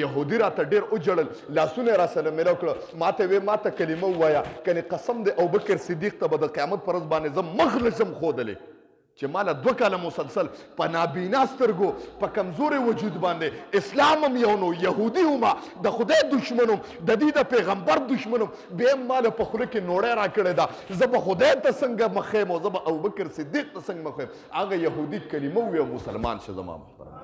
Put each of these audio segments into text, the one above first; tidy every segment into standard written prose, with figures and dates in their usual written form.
يهودي راته ډېر وجړل لاسونه را سره مې وکړه ماته وې ماته کلمه ووایه کنې قسم د ابوبکر صدیق ته به د قیامت پر ورځ باندې زه مخ نشم ښودلی چې ماله 2 کاله مسلسل په نابینا سترګو په کمزوري وجود باندې اسلام هم یو نو یهودي هم د خدای دشمن هم د دې د پیغمبر دشمن هم بیا هم ماله په خوله کې نوړی راکړې ده زه به خدای ته څنګه مخ یم او زه به ابوبکر صدیق ته څنګه مخ یم هغه یهودي کلمه ووایه مسلمان شه زما محترم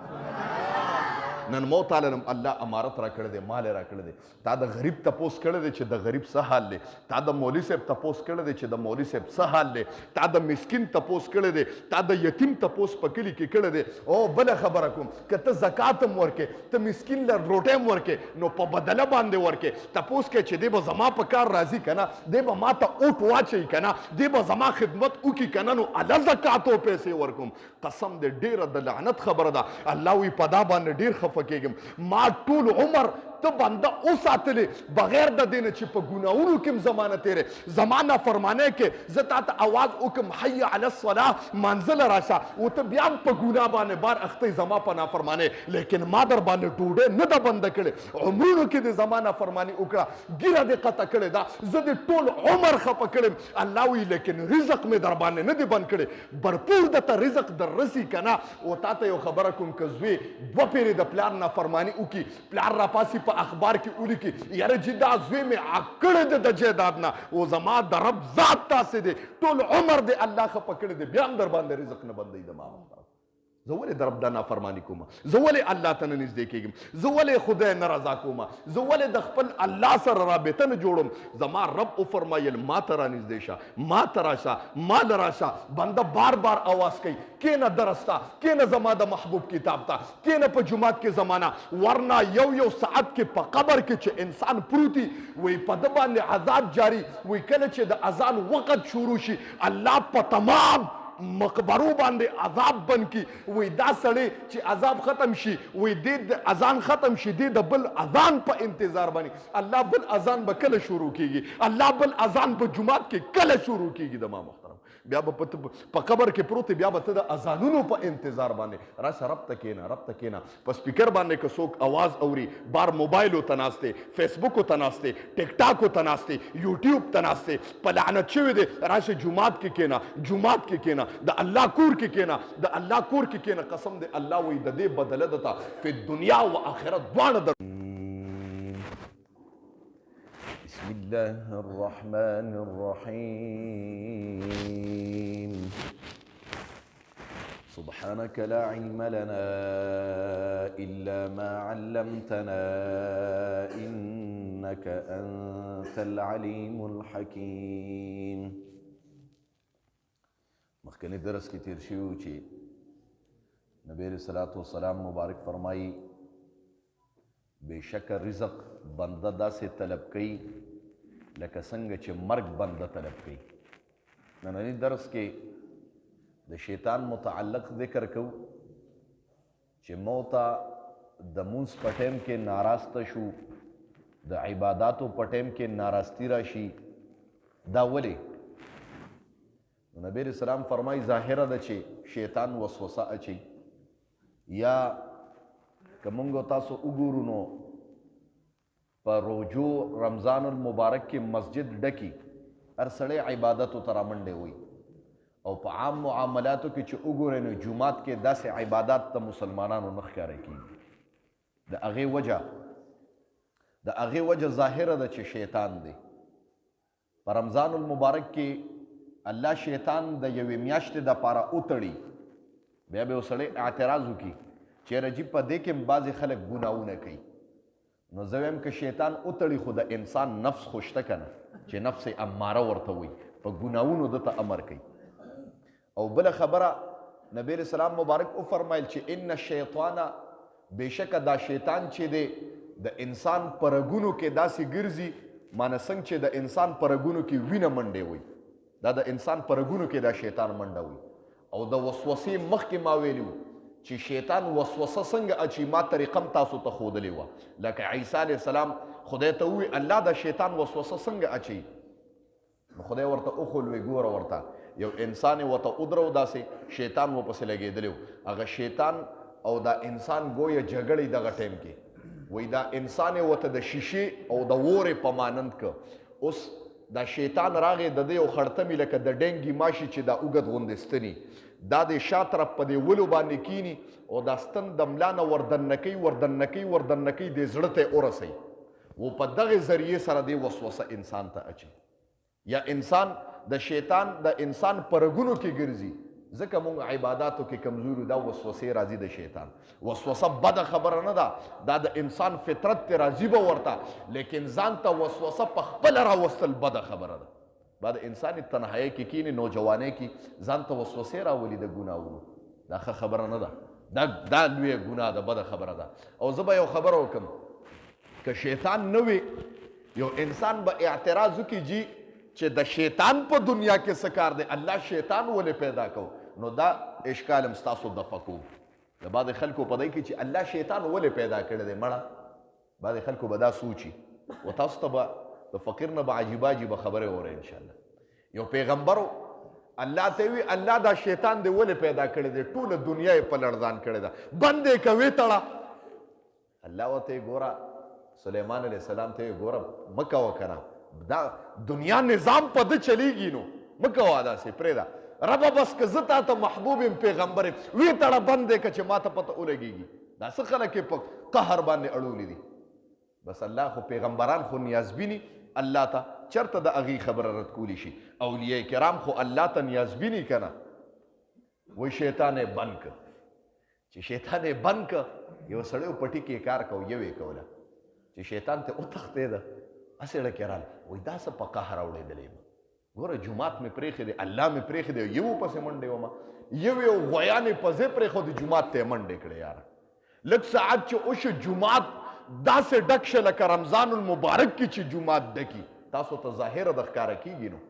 نن مو تعالی نم الله امارت را کړی دی مال را کړی دی تا د غریب تپوس کړی دی چې د غریب څه حال دی تا د مولوي صاحب تپوس کړی دی چې د مولوي صاحب څه حال دی تا د مسکین تپوس کړی دی تا د یتیم تپوس په کلي کې کړی دی او بله خبره کوم که ته زکات هم ورکې ته مسکین له روټۍ هم ورکې نو په بدله باندې ورکې تپوس کې چې دی به زما په کار راځي که نه دی به ما ته اوټ واچوي که نه دی به زما خدمت وکړي که نه نو الله زکات او پیسې ورکوم قسم دی ډېره د لعنت خبره ده الله وایي په دا باندې ډېر خفه کېږم ما ټول عمر ته بنده وساتلې بغیر د دې نه چې په ګناهونو کې هم زمانه تېرې زما نافرمانۍ کې زه تا ته اواز وکړم حی علی الصلاه منزله راشه او ته بیا هم په ګناه باندې بار اخته زما په نافرمانۍ لیکن ما در باندې ډوډۍ نه ده بنده کړې عمرونو کې دې زما نافرماني وکړه ګیره دې قطع کړې ده زه دې ټول عمر خفه کړم الله وایي لیکن رزق مې در باندې نه دی بند کړی برپور درته رزق در رسي که نه او تا ته یو خبره کوم که زوی 2 پیرې د پلار نافرماني وکړي پلار راپاسي په اخبار کې ولیکي یاره چې دا زوی مې عقړی دی د جیداد نه او زما د رب ذات داسې دی ټول عمر دی الله خفه کړی دی بیا هم در باندې رزق نه بندوي د ما زه ولې د رب دا نافرماني کوم زه ولې الله ته نه نږدې کېږم زه ولې خدای نه رضا کوم زه ولې د خپل الله سره رابطه نه جوړم زما رب وفرمایل ما ته را نږدې شه ما ته راشه ما له راشه بنده بار بار آواز کوي کینه درس ته کینه زما د محبوب کتاب ته کینه په جومات کې زمانه ورنه یو ساعت کې په قبر کې چې انسان پروتي وی په ده باندې عذاب جاری وی کله چې د اذان وخت شروع شي الله په تمام مقبرو باندې عذاب بند کی وی دا سړی چې عذاب ختم شي وی د اذان ختم شي د بل اذان په انتظار باندې الله بل اذان به کله شروع کیږي الله بل اذان په جمعات کې کله شروع کیږي د ما محترم بیا به په قبر کې پروت بیا به ته د اذانونو په انتظار باندې راشه رب ته کېنه په سپیکر باندې که څوک اواز اوري بار موبایلو ته ناستې فیسبوکو ته ناستې ټیک ټاکو ته ناستې یوټیوب ته ناستې په لعنت شوي دی راشه جومات کې کېنه د الله کور کې کېنه د الله کور کې کېنه قسم دی الله وایي د دې بدله درته فی دنیا و آخرت دواړه بسم الله الرحمن الرحيم سبحانك لا علم لنا إلا ما علمتنا إنك أنت العليم الحكيم مخکنی درس کی تیر شیو چې نبی علیہ الصلوۃ والسلام مبارک فرمائی بے شک رزق بنده داسې طلب کوي لکه څنګه چې مرګ بنده طلب کوي نننی درس کې د شیطان متعلق ذکر کو چې موتا د مونځ په ټیم کې ناراسته شو د عباداتو په ټیم کې ناراستی راشي دا ولې نبی رسول الله فرمایي ظاهره ده چې شیطان وسوسه اچي یا که مونږ تاسو وګورو نو په روجو رمضان المبارک کې مسجد ډکی هر سړی عبادتو ته رامنډی وي او په عام معاملاتو کې چې وګورئ نو جومات کې داسې عبادات ته مسلمانانو نه ښکاره کېږي د هغې وجه ظاهره ده چې شیطان دی په رمضان المبارک کې الله شیطان د یوې میاشتې دپاره وتړي بیا به یو سړی اعتراض وکړي چې رجیب په دې کې بعضې خلک ګناهونه کوي نو زه وایم که شیطان وتړي خو د انسان نفس خو شته که نه چې نفس اماره ورته وي په ګناهونو دته امر کوي او بله خبره نبی علیہ السلام مبارک وفرمایل چې ان الشیطان بېشکه دا شیطان چې دی د انسان په رګونو کې داسې ګرځي مانه څنګه چې د انسان په رګونو کې وینه منډې وي دا د انسان په رګونو کې دا شیطان منډه وي او د وسوسې مخکې ما ویلي وو چې شیطان وسوسه څنګه اچي ما طریقه هم تاسو ته ښودلې وه لکه عیسی علیه السلام خدای ته ووایي الله د شیطان وسوسه څنګه اچي نو خدای ورته وښولوي ګوره ورته یو انسان یې ورته ودرو داسې شیطان ورپسې لګېدلی و هغه شیطان او دا انسان ګویه جګړې دغه ټایم کې وای دا انسان یې ورته د شیشې او د اورې په مانند که اوس دا شیطان راغی د دې یو خړتمي لکه د ډینګي ماشي چې دا اوږد غوندې ستني دا د شا طرف په دې ولو باندې کینی او دا ستن د ملا نه وردنکۍ دې زړه ته ورسوي و په دغې ذریعې سره دې وسوسه انسان ته اچي یا انسان د شیطان د انسان په رګونو کې ګرځي ځکه موږ عباداتو کې کمزوري دا وسوسې راځي د شیطان وسوسه بده خبره نه ده دا د انسان فطرت ته راځي به ورته لیکن ځان ته وسوسه په خپله راوستل بده خبره ده بعد انسان تنهایی کې کینی نوجوانی کې ځان ته وسوسې راولي د ګناهونو دا ښه خبره نه ده دا لویه ګناه ده بده خبره ده او زه به یو خبره وکړم که شیطان نه وي یو انسان به اعتراض وکړي جي چې د شیطان په دنیا کې څه کار دی الله شیطان ولې پیدا کو نو دا اشکال هم ستاسو دفع کوو د بعضې خلکو په دی کې چې الله شیطان ولې پیدا کړی دی مړه بعضې خلکو به دا سوچي و تاسو ته به د فقیر نه به عجیبه عجیبه خبرې اورئ انشاءالله یو پیغمبر الله ته وي الله دا شیطان دی ولې پیدا کړی دی ټوله دنیا یې په لړزان کړې ده بند یې کوې تړه الله ورته ګوره سلیمان علیه السلام ته یې ګوره مه کوه که نه دا دنیا نظام په ده چلیږي نو مه کوه داسې پرېږده ربه بس که زه تا ته محبوب یم پیغمبر یم وی تړه بند دی که چې ما ته پته ولګېږي دا څه خلک یې په قهر باندې اړولي دي بس الله خو پیغمبران خو نیازبیني الله ته چېرته د هغې خبره رد کولی شي اولیاء کرام خو الله ته نیازبیني که نه وایي شیطان یې بند که چې شیطان یې بند که یو سړی و پټي کې کار کو یو یې کوله چې شیطان ته وتښتېده هسې اړه کې راله وایي دا څه په قهر اورېدلی یم ګوره جومات مې پرېښی دی الله مې پرېښی دی یو پسې منډې ومه یو غویان یې په ځای پرېښودې جومات ته یې منډې کړې یاره لږ ساعت چې وشو جومات داسې ډک شه لکه رمضان المبارک کې چې جومات ډکي تاسو ته ظاهره د ښکاره کېږي نو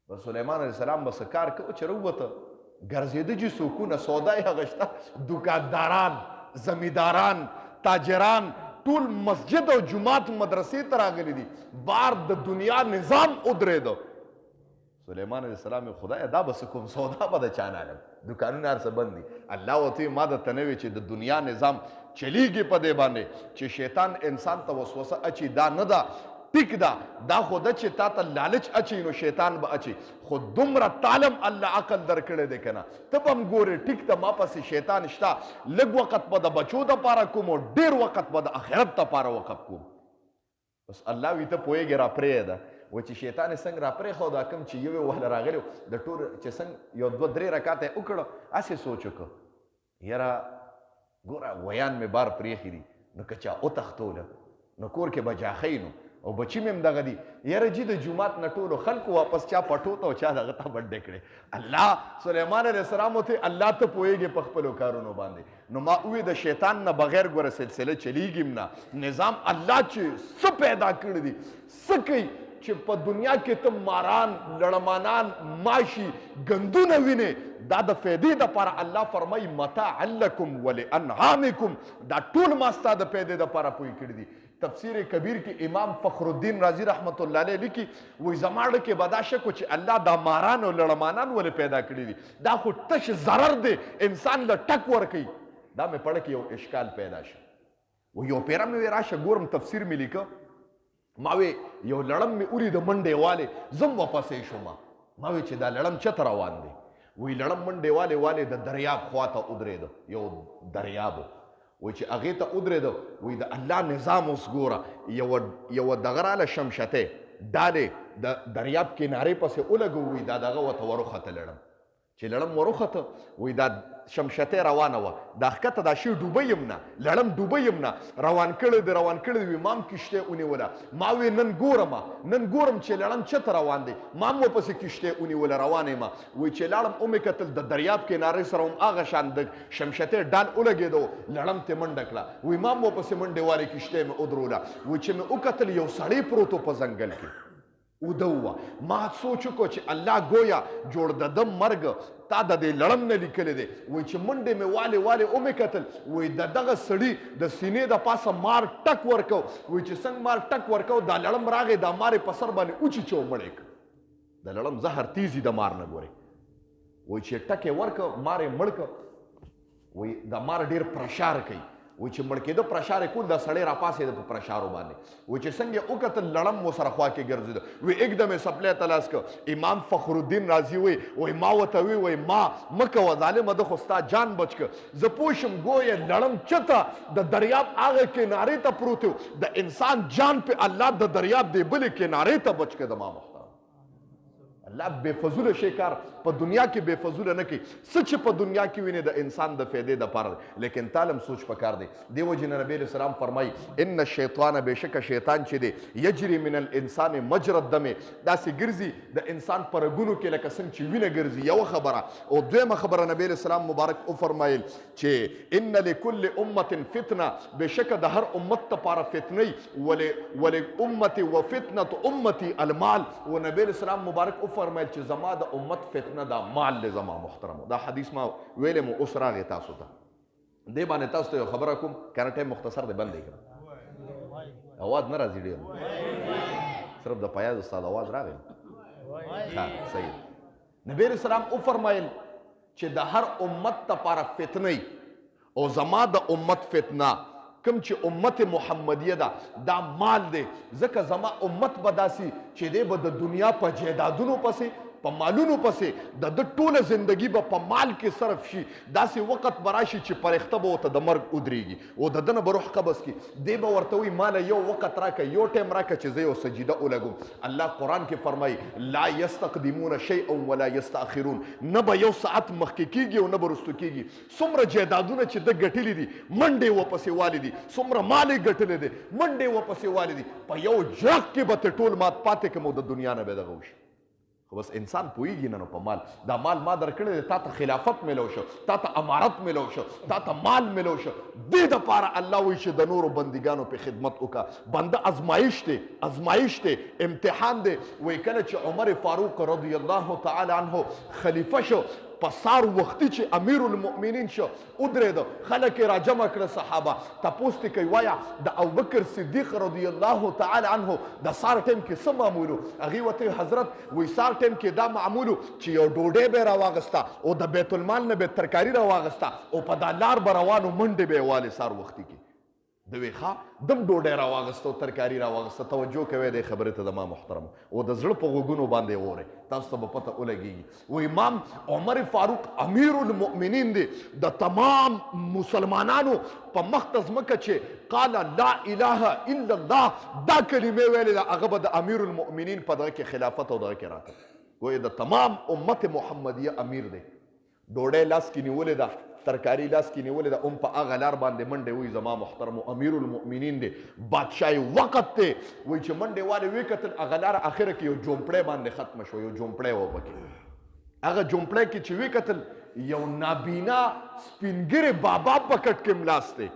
بس سلیمان علیه السلام به څه کار کوه چې راووته ګرځېده چې څوکونه سودا یې هغه شته دوکانداران زمینداران تاجران ټول مسجد او جومات مدرسې ته راغلي دي بار د دنیا نظام ودرېده سلیمان علیه السلام خدایه دا به څه کوم سودا به د چا نه علم دوکانونه هر څه بند دي الله ورته ما درته نه وی چې د دنیا نظام چلیږي په دې باندې چې شیطان انسان ته وسوسه اچي دا نه ده ټیک ده دا خو ده چې تا ته لالچ اچي نو شیطان به اچي خو دومره تعلم الله عقل درکړی دی که نه ته به هم ګورې ټیک ته ما پسې شیطان شته لږ وخت به د بچو دپاره کوم او ډېر وخت به د آخرت دپاره وقف کوم بس الله وي ته پوهېږې را پرېږده و چې شیطان یې څنګه را پرېښود دا کوم چې یو یې وهله راغلی د ټول چې څنګه یو دوه درې رکاته یې وکړه هسې سوچ وکړه یاره ګوره ویان مې بار پرېښي دي نو که چا وتښتوله نو کور کې به جاښی نو او بچی مې هم دغه دي یاره جي د جومات نه ټولو خلکو واپس چا پټو ته او چا دغه ته منډې کړې الله سلیمان علیه السلام ته الله ته پوهېږې په خپلو کارونو باندې نو ما ووی د شیطان نه بغیر ګوره سلسله چلیږي نه نظام الله چې څه پیدا کړي دي څه کوي چې په دنیا کې ته ماران لړمانان ماشي ګندونه وینې دا د فایدې دپاره الله فرمایي متاعا لکم ولانعامکم دا ټول ما ستا د فایدې دپاره پوه کړي دي تفسیر کبیر کې امام فخر الدین رازی رحمت الله علیه لیکي وایي زما زړه کې به دا شک و چې الله دا ماران او لړمانان ولې پیدا کړي دي دا خو تش ضرر دی انسان له ټک ورکوي دا مې پړه کې یو اشکال پیدا شو و یو پیره مې وی راشه ګورم تفسیر مې لیکه ما وی یو لړم مې اوري د منډې والې زم واپسې شوم ما وی چې دا لړم چته روان دی وی لړم منډې والې د دریاب خواته ودرېده یو دریاب وی چې هغې ته ودرېده وی د الله نظام اوس ګوره یوه دغه راله شمشتې ډالې د دریاب کنارې پسې ولګو وی دا دغه ورته وروخته لړم چې لړم وروخته وی دا شمشتې روانه وه دا ښکته دا شی ډوبه یم نه لړم ډوبه یم نه روان کړی دی وي ما هم کشتۍ ونیوله ما وی نن ګورم چې لړم چته روان دی ما هم ورپسې کشتۍ ونیوله روان یم وی چې لاړم ومې کتل د دریاب کنارې سره هم هغه شان د شمشتې ډال ولګېدو لړم ته منډه کړه وی ما هم ورپسې منډې والې کشتۍ مې ودروله وی چې مې وکتل یو سړی پروت و په ځنګل کې اوده وه ما سوچ وکړو چې الله گویا جوړ د ده مرګ تا د دې لړم نه لیکلی دی وایي چې منډې مې والې ومې کتل وایي د دغه سړي د سینې د پاسه مار ټک ورکو وایي چې څنګه مار ټک ورکو دا لړم راغی دا مار یې په سر باندې وچیچو مړی کړ د لړم زهر تیز د مار نه ګورې وایي چې ټک یې ورکو مار یې مړ کړ وایي دا مار ډېر پرشار کوي وای چې مړ کېده پرشار کول دا سړی راپاسېده په پرشارو باندې وای چې څنګه وکتل لړم مو سره خوا کې ګرځېده وی एकदम یې سپلی تلاس کړ امام فخر الدین رازي وای ما ورته وی ما مه کوه ظالمه ده خو ستا جان بچ کړه زه پوه شم ګویه لړم چته د دریاب هغه کنارې ته پروت و د انسان جان په الله د دریاب دی بلې کنارې ته بچ کړه د ما محترم الله بے فضول شي کار په دنیا کې بے فضول نه کوي څه چې په دنیا کې ویني د انسان د فایدې دپاره لیکن تعلم سوچ پکار دی دیو جن نبی علیہ السلام فرمای ان الشیطان بشک شیطان چې دی یجری من الانسان مجرى الدم داسې ګرځي د انسان پر ګونو کې لکه څنګه چې وینه ګرځي یو خبره او دویمه خبره نبی علیہ السلام مبارک او فرمایل چې ان لكل امه فتنه بشک د هر امت لپاره فتنه ول امه وفتنه امتي المال و نبی علیہ السلام مبارک او فرمایل چې زما د امت فتنه دا مال له زما محترم دا حدیث ما ویلې مو اوس راغی تاسو ته دې باندې تاسو ته خبره کوم کنه ټایم مختصر دی بند کړه اواز نه راځي ډېر صرف د پیاز استاد اواز راغی ها صحیح نبی رسول الله او فرمایل چې د هر امت لپاره فتنه او زما د امت فتنه کم چې امت محمدیه ده دا مال دی ځکه زما امت به داسي چې دی به د دنیا په جیدادونو پسې په مالونو پسې د ټوله زندگی به په مال کې صرف شي داسې وخت به راشي چې فرښته به ورته د مرګ ودرېږي او د ده نه به روح قبض کړي دی به ورته وایي ماله یو وخت راکړه یو ټایم راکړه چې زه یو سجده ولګم الله قرآن کې فرمایي لا یستقدمون شیئا ولا یستأخرون نه به یو ساعت مخکې کېږي او نه به رستو کېږي څومره جیدادونه چې ده ګټلي دي منډې ورپسې والي دي څومره مال یې ګټلی دی منډې ورپسې والي دي په یو جرق کې به ته ټول مات پاتې کړم او د دنیا نه به دغه وشي خو بس انسان پوهیږي نه نو په مال دا مال ما درکړی دی تا ته خلافت ملو شو تا ته امارت ملو شو تا ته مال ملو شو دې دپاره الله وایي چې د نورو بندګانو په خدمت وکړه بنده ازمایش دی امتحان دی وایي کله چې عمر فاروق رضی الله تعالی عنه خلیفه شو په سار وختي چې امیر المؤمنین شو ودرېده خلک یې راجمع کړه صحابه تپوس ترې کوي وایه د ابوبکر صدیق رضی الله تعالی عنه د سار ټایم کې څه معمول و هغې ورته حضرت وایي سار ټایم کې دا معمول و چې یو ډوډۍ به یې راواغسته او د بیت المال نه به یې ترکاري راواغسته او په دا لار به روان و منډې به یې والې سار وختي کې د وی ښه دم ډوډۍ راواغسته او ترکاري راواغسته توجه کوئ دې خبرې ته زما محترم او د زړه په غوږونو باندې اورئ تاسو ته به پته ولګېږي و امام عمر فاروق امیر المؤمنین دی د تمام مسلمانانو په مخ ته ځمکه چې قال لا اله الا الله دا کلمې ویلې ده هغه به د امیر المؤمنین په دغه کې خلافت او دغه کې راکړه ګویا د تمام امت محمدیه امیر دی ډوډۍ لاس کې نیولې ده ترکاری لاس کې نیولې ده په هغه لار باندې منډې وایي زما محترم امیر المؤمنین دی بادشاهي وخت دی وایي چې منډې والې ویې کتل هغه لاره اخره کې یو جومپړی باندې ختمه شوه یو جومپړی و پکې هغه جومپړی کې چې ویې کتل یو نابینا سپینګیرې بابا په کټ کې ملاست دی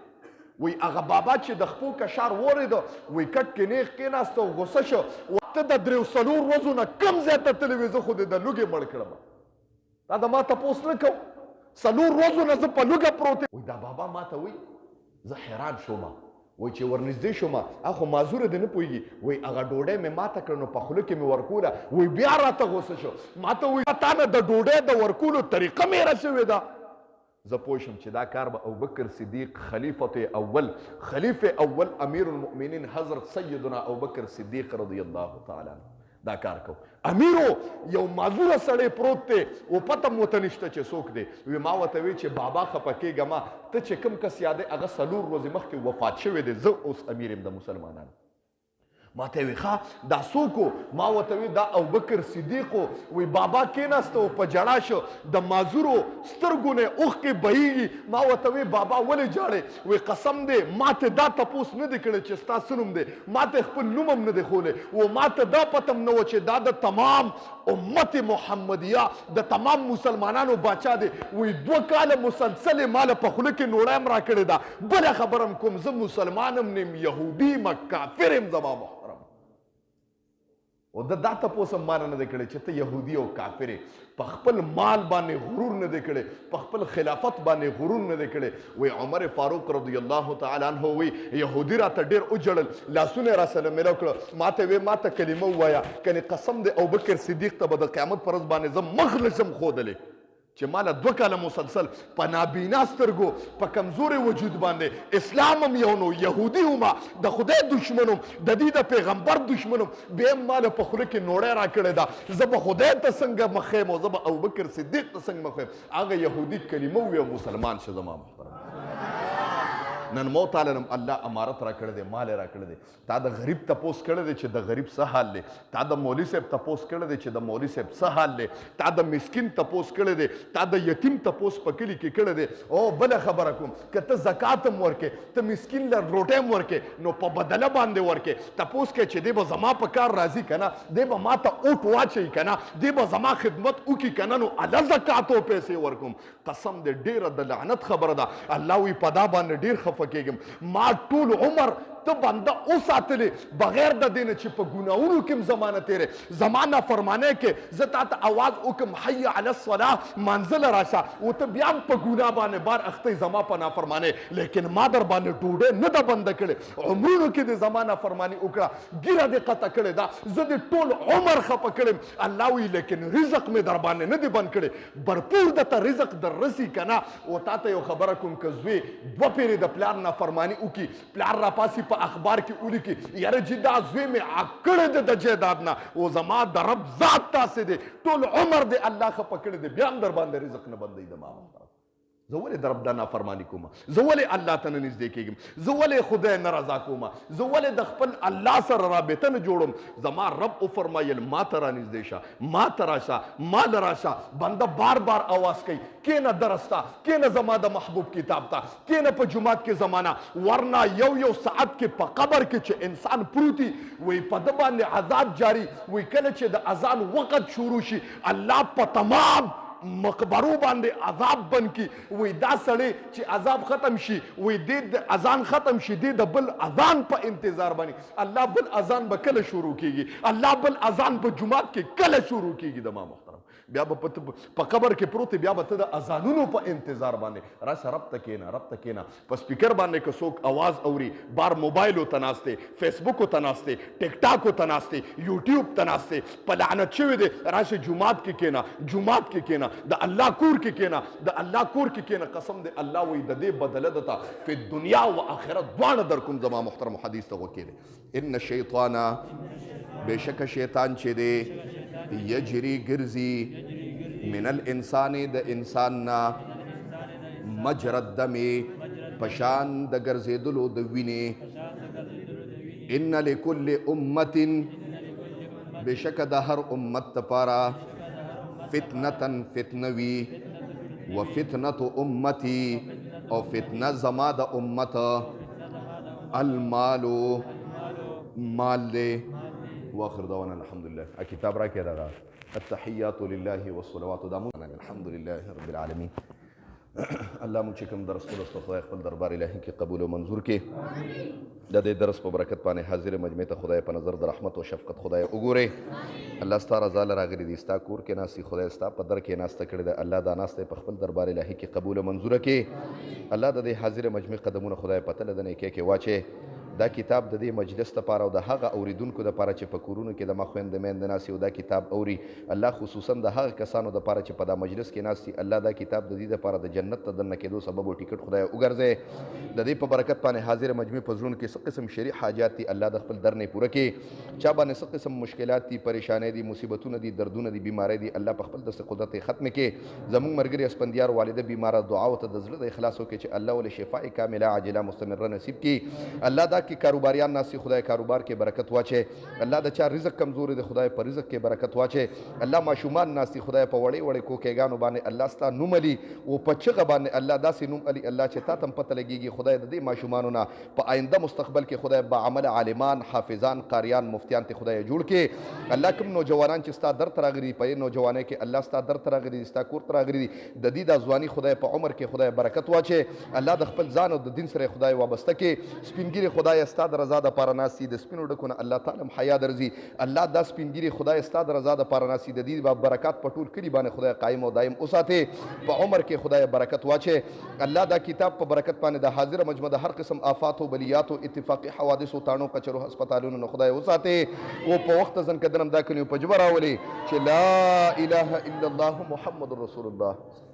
وایي هغه بابا چې د خپو کشار وورېده وایي کټ کې نیغ کېناسته او غوسه شو ته د درې څلور ورځو نه کم ځای ته تللی وې زه خو دې د لوږې مړ کړم دا د ما تپوس نه کوم څلور ورځو نه زه په لوږه پروت یم دا بابا ما ته وایي زه حیران شوم وایي چې ورنږدې شوم هغه خو معذوره دی نه پوهېږي وایي هغه ډوډۍ مې ماته کړه نو په خوله کې مې ورکوله وایي بیا راته غوسه شو ما ته وایي تا نه د ډوډۍ د ورکولو طریقه مې هېره شوې ده زه پوه شم چې دا کار به ابوبکر صدیق خلیفه اول امیر المؤمنین حضرت سیدنا ابوبکر صدیق رضی الله تعالی عنه دا کار کو امیرو یو معذوره سړی پروت دی او پته مو ته نشته چې څوک دی وی ما ورته وی چې بابا خفه کېږه ما ته چې کوم کس یادې هغه څلور ورځې مخکې وفات شوی دی زه اوس امیر یم د مسلمانانو ما ته وی ښه دا څوک و ما ورته وی دا ابوبکر صدیق و وی بابا کېناسته او په ژړا شو د معذورو سترګو نه اوښکې بهیږي ما ورته وی بابا ولې ژاړې وی قسم دی ما ته دا تپوس نه دی کړی چې ستا څه نوم دی ما ته خپل نوم هم نه دی ښولی و ما ته دا پته هم نه وه چې دا د تمام امت محمدیه د تمام مسلمانانو باچا دی وی 2 کاله مسلسل یې ماله په خوله کې نوړی هم راکړې ده بله خبره هم کوم زه مسلمان هم نیم یهودي یم کافر یم زما محترم او دا تپوس هم مانه نه دی کړی چې ته یهودي او کافر په خپل مال باندې غرور نه دی کړی په خپل خلافت باندې غرور نه دی کړی وی عمر فاروق رضی الله تعالی عنه وی یهودي راته ډېر وجړل لاسونه یې راسره میلو کړه ما ته وی ما ته کلمه ووایه کنې قسم دی ابوبکر صدیق ته به د قیامت په ورځ باندې زه مخ نشم ښودلی چې مالا 2 کاله مسلسل په نابینا سترګو په کمزوري وجود باندې اسلام هم یو نو یهودي هم د خدای دشمن هم د دې د پیغمبر دشمن هم بیا هم مالا په خوله کې نوړی راکړې ده زه به خدای ته څنګه مخ یم او زه به ابوبکر صدیق ته څنګه مخ یم هغه یهودي کلمه ووایه مسلمان شه زما محترم نن مو تعالی نم الله امارت را کړی دی مال را کړی دی تا د غریب تپوس کړی دی چې د غریب څه حال دی تا د مولوي صاحب تپوس کړی دی چې د مولوي صاحب څه حال دی تا د مسکین تپوس کړی دی تا د یتیم تپوس په کلي کې کړی دی او بله خبره کوم که ته زکات هم ورکې ته مسکین له روټۍ هم ورکې نو په بدله باندې ورکې تپوس کې چې دی به زما په کار راځي که نه دی به ما ته اوټ واچوي که نه دی به زما خدمت وکړي که نه نو الله زکات او پیسې ورکوم قسم دی ډېره د لعنت خبره ده الله وی په دا باندې ډېر خفه کېږم ما ټول عمر ته بنده وساتلې بغیر د دې نه چې په ګناهونو کې هم زمانه تېرې زما نافرمانۍ کې زه تا ته اواز وکړم حی علی الصلاه مانځله راشه او ته بیا هم په ګناه باندې بار اختی زما په نافرمانۍ لیکن ما در باندې ډوډۍ نه ده بنده کړې عمرونو کې دې زما نافرماني وکړه ګیره دې قطع کړې ده زه دې ټول عمر خفه کړم الله وی لیکن رزق مې در باندې نه دی بند کړی برپور درته رزق در رسي که نه او تا ته یو خبره کوم که زوی 2 پیرې د پلار نافرماني وکړي پلار راپاسي په اخبار کې ولیکي یاره چې دا زوی مې عکړی دی د جیداد نه او زما د رب ذات تاسې دی ټول عمر دی الله خفه کړی دی بیا هم در باندې رزق نه بندوي د ما زه ولې د رب دا نافرماني کوم زه ولې الله ته نه نږدې کېږم زه ولې خدای نه رضا کوم زه ولې د خپل الله سره رابطه نه جوړم زما رب وفرمایل ما ته را نږدې شه ما ته راشه ما له راشه بنده بار بار آواز کوي کینه درس ته کینه زما د محبوب کتاب ته کینه په جومات کې زمانه ورنه یو ساعت کې په قبر کې چې انسان پروتي وی په ده باندې عذاب جاری وی کله چې د اذان وخت شروع شي الله په تمام مقبرو باندې عذاب بند کی وی دا سړی چې عذاب ختم شي وی د اذان ختم شي د بل اذان په انتظار باندې الله بل اذان به کله شروع کیږي الله بل اذان په جمعات کې کله شروع کیږي د ما محترم بیا به په قبر کې پروت بیا به ته د اذانونو په انتظار باندې راشه رب ته کېنه په سپیکر باندې که څوک اواز اوري بار موبایلو ته ناستې فیسبوکو ته ناستې ټیک ټاکو ته ناستې یوټیوب ته ناستې په لعنت شوي دی راشه جومات کې کېنه د الله کور کې کېنه د الله کور کې کېنه قسم دی الله وی د دې بدله دته فی دنیا و آخرت دواړه در کوم زما محترم حدیث ته وکړي ان الشیطان بېشکه شیطان چې دی یجری ګرځي من الانسان د انسان نه مجرى الدم پشان د ګرځېدلو د وینې ان لكل امة بېشکه د هر امت دپاره فتنة فتنوي وفتنة امتي او فتنه زما د امت المال مال دی واخر دعوانا الحمد لله کتاب را کې دغه التحیات لله والصلوات دامون الحمد لله رب العالمین الله مونږ چې کوم درس ولوسته خدای خپل دربار الهي کې قبول او منظور کې د دې درس په برکت باندې حاضر مجمع ته خدای په نظر د رحمت او شفقت خدای وګوري الله ستا رضا له راغلي دي ستا کور کې ناستي خدای ستا په در کې ناسته کړې ده الله دا ناسته په خپل دربار الهي کې قبول او منظوره کې الله د دې حاضر مجمع قدمونه خدای په تله د نیکۍ کې واچي دا کتاب د دې مجلس لپاره او د هغه اوریدونکو لپاره چې په کورونو کې د ما خویندې میندې ناستي او دا کتاب اوري الله خصوصا د هغه کسانو لپاره چې په دا مجلس کې ناستي الله دا کتاب د دې لپاره د جنت ته دننه کېدو سبب او ټیکټ خدای وګرځي د دې په برکت باندې حاضر مجمع په زړونو کې څه قسم شرعي حاجات دي الله د خپل در نه پوره کړي چا باندې څه قسم مشکلات دي پریشانۍ دي مصیبتونه دي دردونه دي بیماری دي الله په خپل د قدرت ختم کړي زموږ مرګري اسپندیار والده بیماره دعا او ته د زړه د اخلاص وکړي چې الله ول شفاء کامله عاجله مستمره نصیب کړي الله دا کې کاروباریان ناستي خدای کاروبار کې برکت واچي الله د چا رزق کمزوري دی خدای په رزق کې برکت واچي الله ماشومان ناستي خدای په وړې وړې کوکېګانو باندې الله ستا نوم علي او په چغه باندې الله داسې نوم علي الله چې تا ته هم پته لګېږي خدای د دې ماشومانو نه په آینده مستقبل کې خدای با عمل عالمان حافظان قاریان مفتیان ته خدای جوړ کړي الله کوم نوجوانان چې ستا در ته راغلي په دې نوجوانۍ کې الله ستا در ته راغلي ستا کور ته راغلي د دې دا ځواني خدای په عمر کې خدای برکت واچي الله د خپل ځان او د دین سره خدای وابسته کړي سپینګیري خدای خدای استاد رضا د پاره ناسي د سپینو ډکونه الله تعالی حیا درځي الله دا سپینګری خدای استاد رضا د پاره ناسي د دې برکات په ټول کلی باندې خدای قائم او دائم اوساته په عمر کې خدای برکت واچي الله دا کتاب په برکت باندې د حاضر مجمع د هر قسم آفات او بلیات او اتفاقی حوادث او تانو کچرو هسپتالونو خدای اوساته او په وخت ځن کدرم دا کلیو په جبر راولي چې لا اله الا الله محمد رسول الله